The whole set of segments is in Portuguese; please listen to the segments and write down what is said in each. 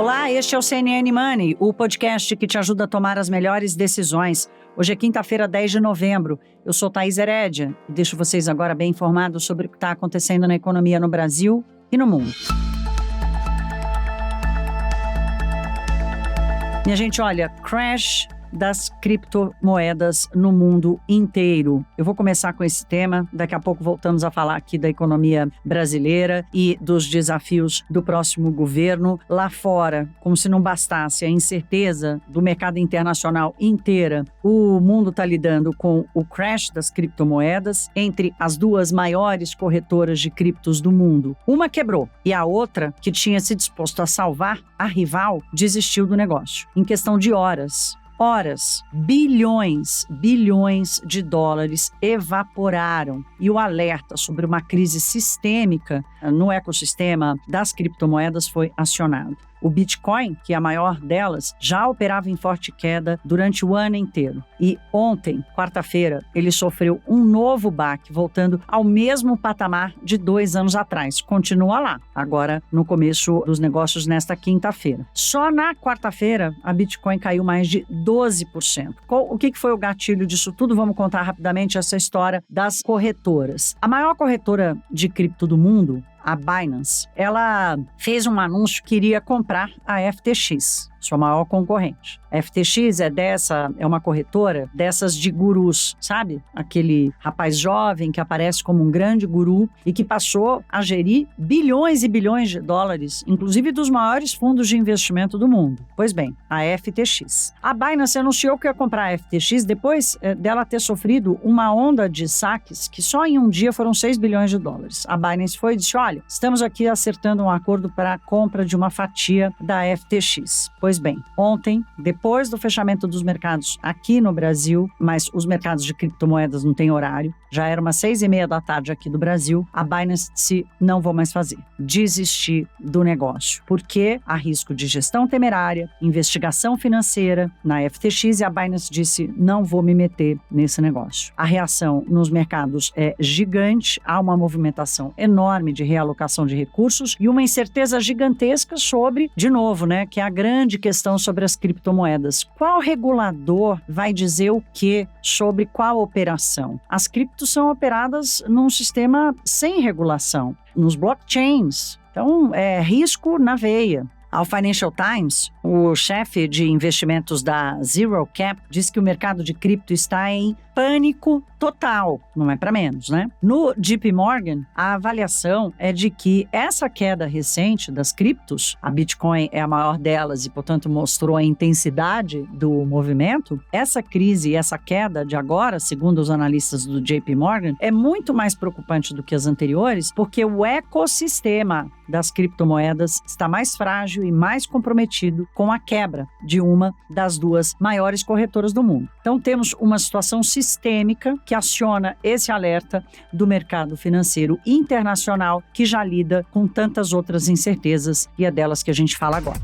Olá, este é o CNN Money, o podcast que te ajuda a tomar as melhores decisões. Hoje é quinta-feira, 10 de novembro. Eu sou Thaís Herédia e deixo vocês agora bem informados sobre o que está acontecendo na economia no Brasil e no mundo. Minha gente, olha, crash das criptomoedas no mundo inteiro. Eu vou começar com esse tema, daqui a pouco voltamos a falar aqui da economia brasileira e dos desafios do próximo governo lá fora. Como se não bastasse a incerteza do mercado internacional inteira, o mundo está lidando com o crash das criptomoedas entre as duas maiores corretoras de criptos do mundo. Uma quebrou e a outra, que tinha se disposto a salvar a rival, desistiu do negócio. Em questão de horas, bilhões de dólares evaporaram e o alerta sobre uma crise sistêmica no ecossistema das criptomoedas foi acionado. O Bitcoin, que é a maior delas, já operava em forte queda durante o ano inteiro. E ontem, quarta-feira, ele sofreu um novo baque, voltando ao mesmo patamar de 2 anos atrás. Continua lá, agora no começo dos negócios nesta quinta-feira. Só na quarta-feira, a Bitcoin caiu mais de 12%. O que foi o gatilho disso tudo? Vamos contar rapidamente essa história das corretoras. A maior corretora de cripto do mundo, a Binance, ela fez um anúncio que iria comprar a FTX, sua maior concorrente. A FTX é uma corretora dessas de gurus, sabe? Aquele rapaz jovem que aparece como um grande guru e que passou a gerir bilhões e bilhões de dólares, inclusive dos maiores fundos de investimento do mundo. Pois bem, a FTX. A Binance anunciou que ia comprar a FTX depois dela ter sofrido uma onda de saques que só em um dia foram 6 bilhões de dólares. A Binance foi e disse, olha, estamos aqui acertando um acordo para a compra de uma fatia da FTX. Pois bem, ontem, depois do fechamento dos mercados aqui no Brasil, mas os mercados de criptomoedas não têm horário, já era umas 6:30 da tarde aqui do Brasil, a Binance disse, não vou mais fazer, desistir do negócio, porque há risco de gestão temerária, investigação financeira na FTX e a Binance disse, não vou me meter nesse negócio. A reação nos mercados é gigante, há uma movimentação enorme de realocação de recursos e uma incerteza gigantesca sobre, de novo, que é a grande questão sobre as criptomoedas. Qual regulador vai dizer o que sobre qual operação? As criptos são operadas num sistema sem regulação, nos blockchains. Então, é risco na veia. Ao Financial Times, o chefe de investimentos da Zero Cap diz que o mercado de cripto está em pânico total, não é para menos, No JP Morgan, a avaliação é de que essa queda recente das criptos, a Bitcoin é a maior delas e, portanto, mostrou a intensidade do movimento, essa crise e essa queda de agora, segundo os analistas do JP Morgan, é muito mais preocupante do que as anteriores, porque o ecossistema das criptomoedas está mais frágil e mais comprometido com a quebra de uma das duas maiores corretoras do mundo. Então, temos uma situação sistêmica que aciona esse alerta do mercado financeiro internacional que já lida com tantas outras incertezas e é delas que a gente fala agora.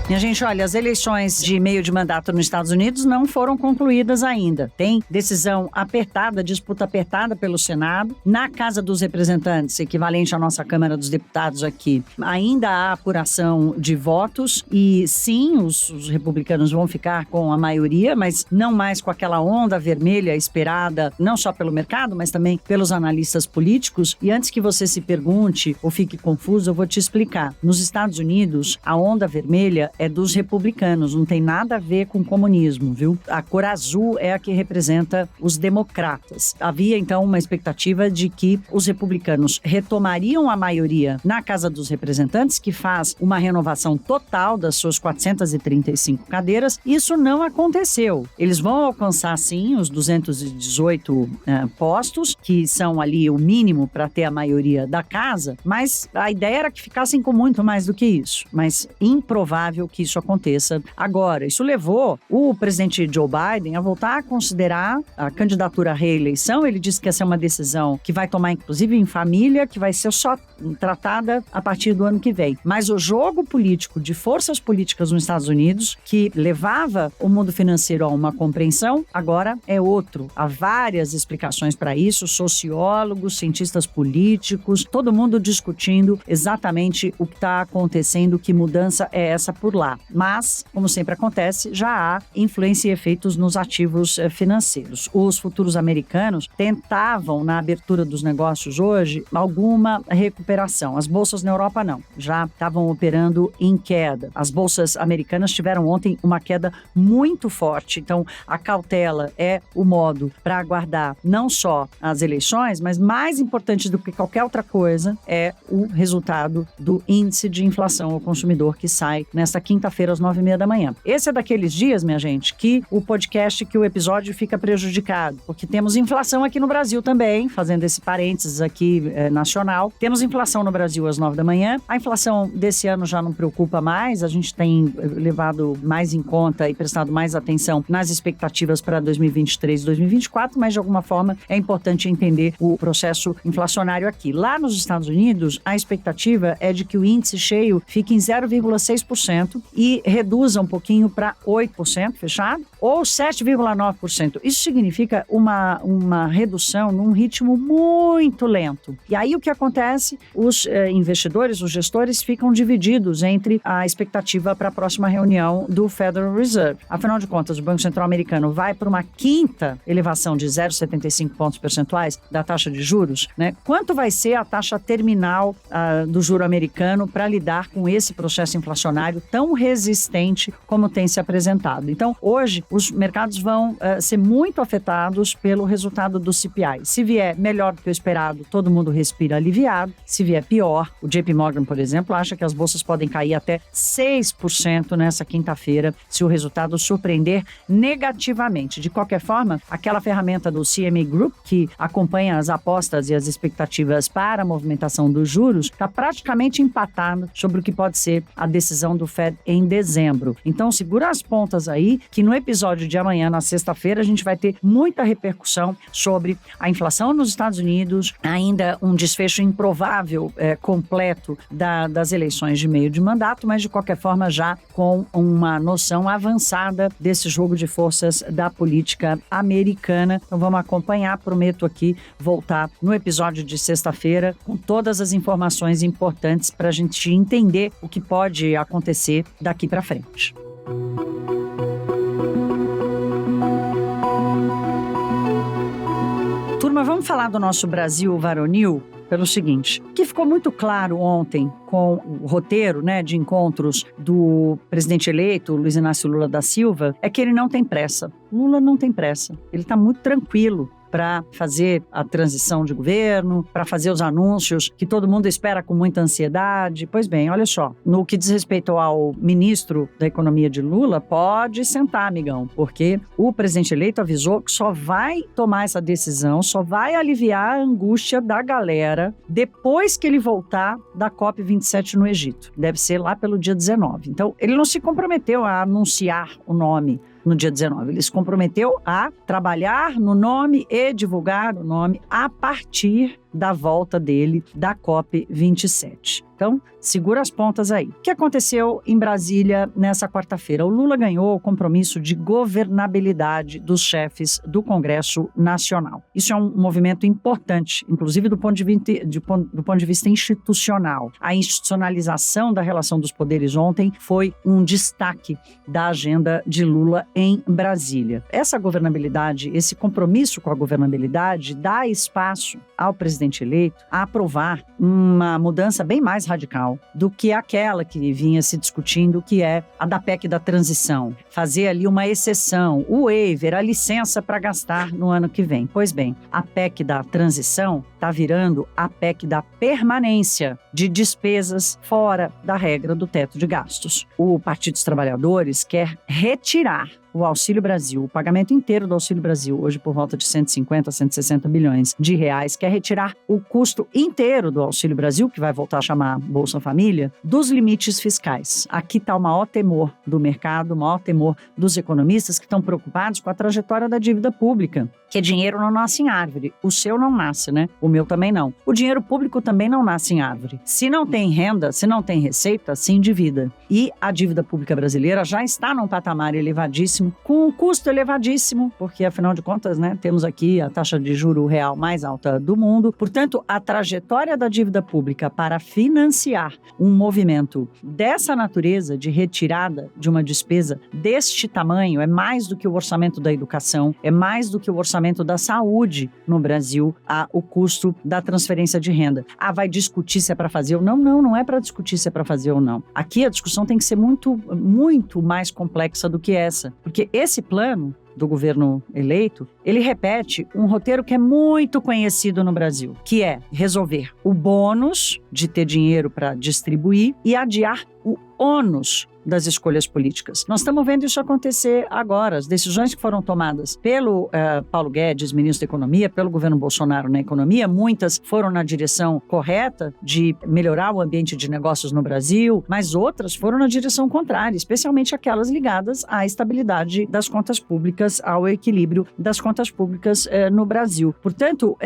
Minha gente, olha, as eleições de meio de mandato nos Estados Unidos não foram concluídas ainda. Tem decisão apertada, disputa apertada pelo Senado. Na Casa dos Representantes, equivalente à nossa Câmara dos Deputados aqui, ainda há apuração de votos e sim, os republicanos vão ficar com a maioria, mas não mais com aquela onda vermelha esperada, não só pelo mercado, mas também pelos analistas políticos. E antes que você se pergunte ou fique confuso, eu vou te explicar. Nos Estados Unidos, a onda vermelha é dos republicanos, não tem nada a ver com comunismo, viu? A cor azul é a que representa os democratas. Havia, então, uma expectativa de que os republicanos retomariam a maioria na Casa dos Representantes, que faz uma renovação total das suas 435 cadeiras. Isso não aconteceu. Eles vão alcançar, sim, os 218 postos, que são ali o mínimo para ter a maioria da casa, mas a ideia era que ficassem com muito mais do que isso. Mas improvável provável que isso aconteça agora. Isso levou o presidente Joe Biden a voltar a considerar a candidatura à reeleição. Ele disse que essa é uma decisão que vai tomar, inclusive, em família, que vai ser só tratada a partir do ano que vem. Mas o jogo político de forças políticas nos Estados Unidos, que levava o mundo financeiro a uma compreensão, agora é outro. Há várias explicações para isso, sociólogos, cientistas políticos, todo mundo discutindo exatamente o que está acontecendo, que mudança é essa por lá. Mas, como sempre acontece, já há influência e efeitos nos ativos financeiros. Os futuros americanos tentavam, na abertura dos negócios hoje, alguma recuperação. As bolsas na Europa não, já estavam operando em queda. As bolsas americanas tiveram ontem uma queda muito forte, então a cautela é o modo para aguardar não só as eleições, mas mais importante do que qualquer outra coisa é o resultado do índice de inflação ao consumidor que sai nesta quinta-feira às 9h30 da manhã. Esse é daqueles dias, minha gente, que o podcast, que o episódio fica prejudicado, porque temos inflação aqui no Brasil também, fazendo esse parênteses aqui nacional. Temos inflação no Brasil às 9 da manhã. A inflação desse ano já não preocupa mais, a gente tem levado mais em conta e prestado mais atenção nas expectativas para 2023 e 2024, mas de alguma forma é importante entender o processo inflacionário aqui. Lá nos Estados Unidos, a expectativa é de que o índice cheio fique em 0,6% e reduza um pouquinho para 8%, fechado, ou 7,9%. Isso significa uma redução num ritmo muito lento. E aí o que acontece? Os investidores, os gestores ficam divididos entre a expectativa para a próxima reunião do Federal Reserve. Afinal de contas, o Banco Central americano vai para uma quinta elevação de 0,75 pontos percentuais da taxa de juros, né? Quanto vai ser a taxa terminal do juro americano para lidar com esse processo inflacionário tão resistente como tem se apresentado? Então, hoje, os mercados vão ser muito afetados pelo resultado do CPI. Se vier melhor do que o esperado, todo mundo respira aliviado. Se vier pior, o JP Morgan, por exemplo, acha que as bolsas podem cair até 6% nessa quinta-feira, se o resultado surpreender negativamente. De qualquer forma, aquela ferramenta do CME Group, que acompanha as apostas e as expectativas para a movimentação dos juros, está praticamente empatado sobre o que pode ser a decisão do Fed em dezembro. Então, segura as pontas aí, que no episódio de amanhã, na sexta-feira, a gente vai ter muita repercussão sobre a inflação nos Estados Unidos, ainda um desfecho improvável, completo das eleições de meio de mandato, mas de qualquer forma já com uma noção avançada desse jogo de forças da política americana. Então vamos acompanhar, prometo aqui voltar no episódio de sexta-feira com todas as informações importantes para a gente entender o que pode acontecer daqui para frente. Turma, vamos falar do nosso Brasil varonil pelo seguinte, que ficou muito claro ontem com o roteiro, né, de encontros do presidente eleito, Luiz Inácio Lula da Silva, é que ele não tem pressa. Lula não tem pressa, ele está muito tranquilo para fazer a transição de governo, para fazer os anúncios que todo mundo espera com muita ansiedade. Pois bem, olha só, no que diz respeito ao ministro da Economia de Lula, pode sentar, amigão, porque o presidente eleito avisou que só vai tomar essa decisão, só vai aliviar a angústia da galera depois que ele voltar da COP27 no Egito. Deve ser lá pelo dia 19. Então, ele não se comprometeu a anunciar o nome no dia 19. Ele se comprometeu a trabalhar no nome e divulgar o nome a partir da volta dele da COP27. Então, segura as pontas aí. O que aconteceu em Brasília nessa quarta-feira? O Lula ganhou o compromisso de governabilidade dos chefes do Congresso Nacional. Isso é um movimento importante, inclusive do ponto de vista institucional. A institucionalização da relação dos poderes ontem foi um destaque da agenda de Lula em Brasília. Essa governabilidade, esse compromisso com a governabilidade, dá espaço ao presidente eleito a aprovar uma mudança bem mais radical do que aquela que vinha se discutindo, que é a da PEC da transição. Fazer ali uma exceção, o waiver, a licença para gastar no ano que vem. Pois bem, a PEC da transição está virando a PEC da permanência de despesas fora da regra do teto de gastos. O Partido dos Trabalhadores quer retirar o Auxílio Brasil, o pagamento inteiro do Auxílio Brasil, hoje por volta de 150, 160 bilhões de reais, quer retirar o custo inteiro do Auxílio Brasil, que vai voltar a chamar Bolsa Família, dos limites fiscais. Aqui está o maior temor do mercado, o maior temor dos economistas que estão preocupados com a trajetória da dívida pública, que dinheiro não nasce em árvore. O seu não nasce, né? O meu também não. O dinheiro público também não nasce em árvore. Se não tem renda, se não tem receita, se endivida. E a dívida pública brasileira já está num patamar elevadíssimo, com um custo elevadíssimo, porque afinal de contas, né, temos aqui a taxa de juro real mais alta do mundo. Portanto, a trajetória da dívida pública para financiar um movimento dessa natureza de retirada de uma despesa deste tamanho é mais do que o orçamento da educação, é mais do que o orçamento da saúde no Brasil, o custo da transferência de renda. Vai discutir se é para fazer ou não? Não é para discutir se é para fazer ou não. Aqui a discussão tem que ser muito, muito mais complexa do que essa, porque esse plano do governo eleito, ele repete um roteiro que é muito conhecido no Brasil, que é resolver o bônus de ter dinheiro para distribuir e adiar o ônus das escolhas políticas. Nós estamos vendo isso acontecer agora. As decisões que foram tomadas pelo Paulo Guedes, ministro da Economia, pelo governo Bolsonaro na economia, muitas foram na direção correta de melhorar o ambiente de negócios no Brasil, mas outras foram na direção contrária, especialmente aquelas ligadas à estabilidade das contas públicas, ao equilíbrio das contas públicas no Brasil. Portanto,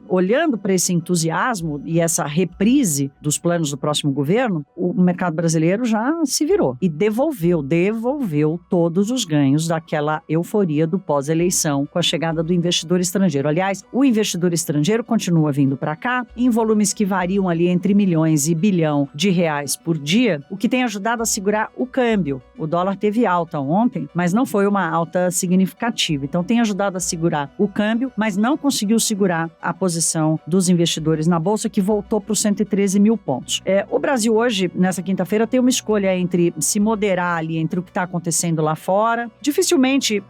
olhando para esse entusiasmo e essa reprise dos planos do próximo governo, o mercado brasileiro já se virou e devolveu todos os ganhos daquela euforia do pós-eleição com a chegada do investidor estrangeiro. Aliás, o investidor estrangeiro continua vindo para cá em volumes que variam ali entre milhões e bilhão de reais por dia, o que tem ajudado a segurar o câmbio. O dólar teve alta ontem, mas não foi uma alta significativa. Então tem ajudado a segurar o câmbio, mas não conseguiu segurar a posição dos investidores na Bolsa, que voltou para os 113 mil pontos. O Brasil hoje, nessa quinta-feira, tem uma escolha entre se moderar ali entre o que está acontecendo lá fora. Dificilmente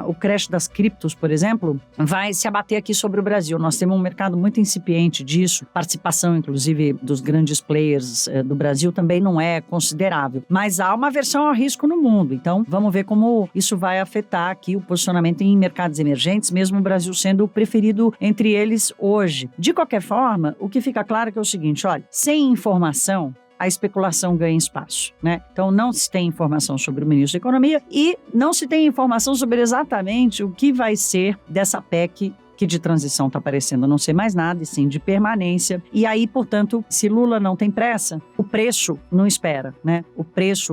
o crash das criptos, por exemplo, vai se abater aqui sobre o Brasil. Nós temos um mercado muito incipiente disso. Participação, inclusive, dos grandes players do Brasil também não é considerável. Mas há uma aversão ao risco no mundo. Então, vamos ver como isso vai afetar aqui o posicionamento em mercados emergentes, mesmo o Brasil sendo o preferido entre eles hoje. De qualquer forma, o que fica claro é que é o seguinte, olha, sem informação, a especulação ganha espaço, né? Então, não se tem informação sobre o ministro da Economia e não se tem informação sobre exatamente o que vai ser dessa PEC que de transição está parecendo não ser mais nada, e sim de permanência. E aí, portanto, se Lula não tem pressa, o preço não espera, né? O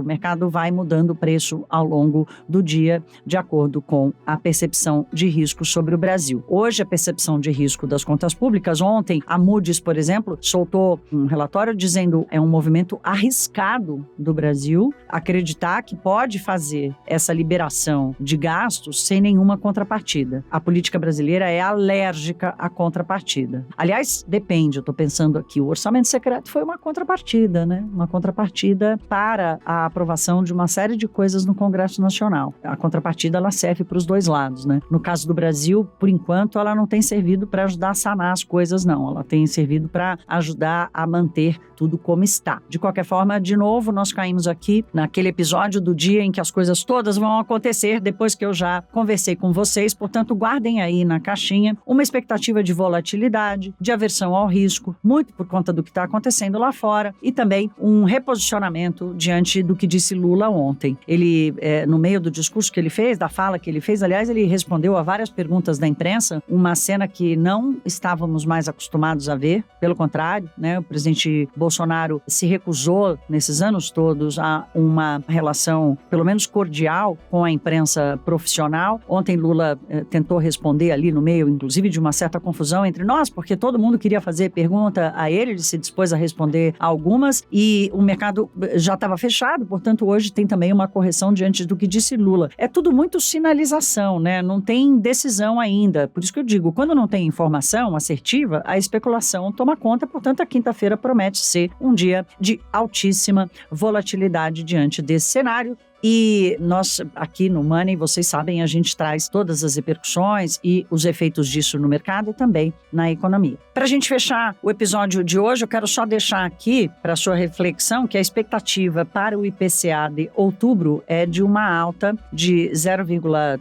mercado vai mudando o preço ao longo do dia, de acordo com a percepção de risco sobre o Brasil. Hoje, a percepção de risco das contas públicas, ontem, a Moody's, por exemplo, soltou um relatório dizendo é um movimento arriscado do Brasil acreditar que pode fazer essa liberação de gastos sem nenhuma contrapartida. A política brasileira é alérgica à contrapartida. Aliás, depende, eu estou pensando aqui, o orçamento secreto foi uma contrapartida, né? Uma contrapartida para a aprovação de uma série de coisas no Congresso Nacional. A contrapartida, ela serve para os dois lados, né? No caso do Brasil, por enquanto, ela não tem servido para ajudar a sanar as coisas, não. Ela tem servido para ajudar a manter tudo como está. De qualquer forma, de novo, nós caímos aqui naquele episódio do dia em que as coisas todas vão acontecer depois que eu já conversei com vocês. Portanto, guardem aí na caixinha uma expectativa de volatilidade, de aversão ao risco, muito por conta do que está acontecendo lá fora, e também um reposicionamento diante do que disse Lula ontem. Ele, no meio do discurso que ele fez, da fala que ele fez, aliás, ele respondeu a várias perguntas da imprensa, uma cena que não estávamos mais acostumados a ver, pelo contrário, né? O presidente Bolsonaro se recusou, nesses anos todos, a uma relação, pelo menos cordial, com a imprensa profissional. Ontem Lula tentou responder ali no meio, inclusive de uma certa confusão entre nós, porque todo mundo queria fazer pergunta a ele se dispôs a responder a algumas, e o mercado já estava fechado, portanto hoje tem também uma correção diante do que disse Lula. É tudo muito sinalização, né? Não tem decisão ainda, por isso que eu digo, quando não tem informação assertiva, a especulação toma conta, portanto a quinta-feira promete ser um dia de altíssima volatilidade diante desse cenário. E nós, aqui no Money, vocês sabem, a gente traz todas as repercussões e os efeitos disso no mercado e também na economia. Para a gente fechar o episódio de hoje, eu quero só deixar aqui para sua reflexão que a expectativa para o IPCA de outubro é de uma alta de 0,39%,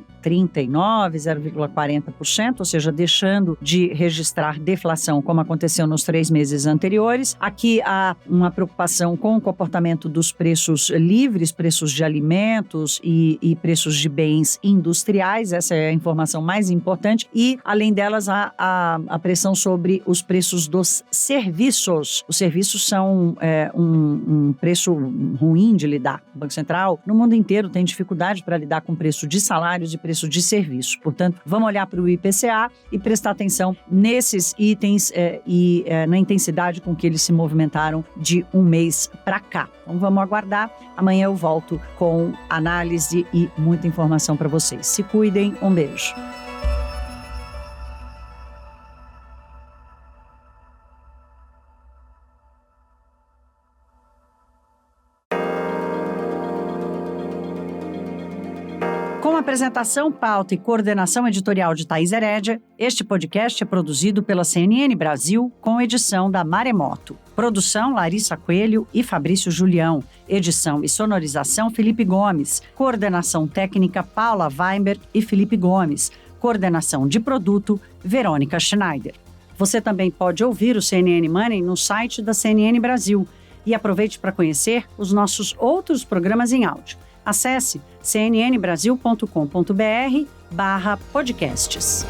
0,40%, ou seja, deixando de registrar deflação como aconteceu nos 3 meses anteriores. Aqui há uma preocupação com o comportamento dos preços livres, preços de alimentos e preços de bens industriais, essa é a informação mais importante, e além delas a pressão sobre os preços dos serviços. Os serviços são um preço ruim de lidar. O Banco Central, no mundo inteiro, tem dificuldade para lidar com preço de salários e preço de serviços. Portanto, vamos olhar para o IPCA e prestar atenção nesses itens e na intensidade com que eles se movimentaram de um mês para cá. Então, vamos aguardar. Amanhã eu volto com análise e muita informação para vocês. Se cuidem. Um beijo. Com apresentação, pauta e coordenação editorial de Thaís Herédia, este podcast é produzido pela CNN Brasil com edição da Maremoto. Produção Larissa Coelho e Fabrício Julião. Edição e sonorização Felipe Gomes. Coordenação técnica Paula Weinberg e Felipe Gomes. Coordenação de produto Verônica Schneider. Você também pode ouvir o CNN Money no site da CNN Brasil. E aproveite para conhecer os nossos outros programas em áudio. Acesse cnnbrasil.com.br/podcasts.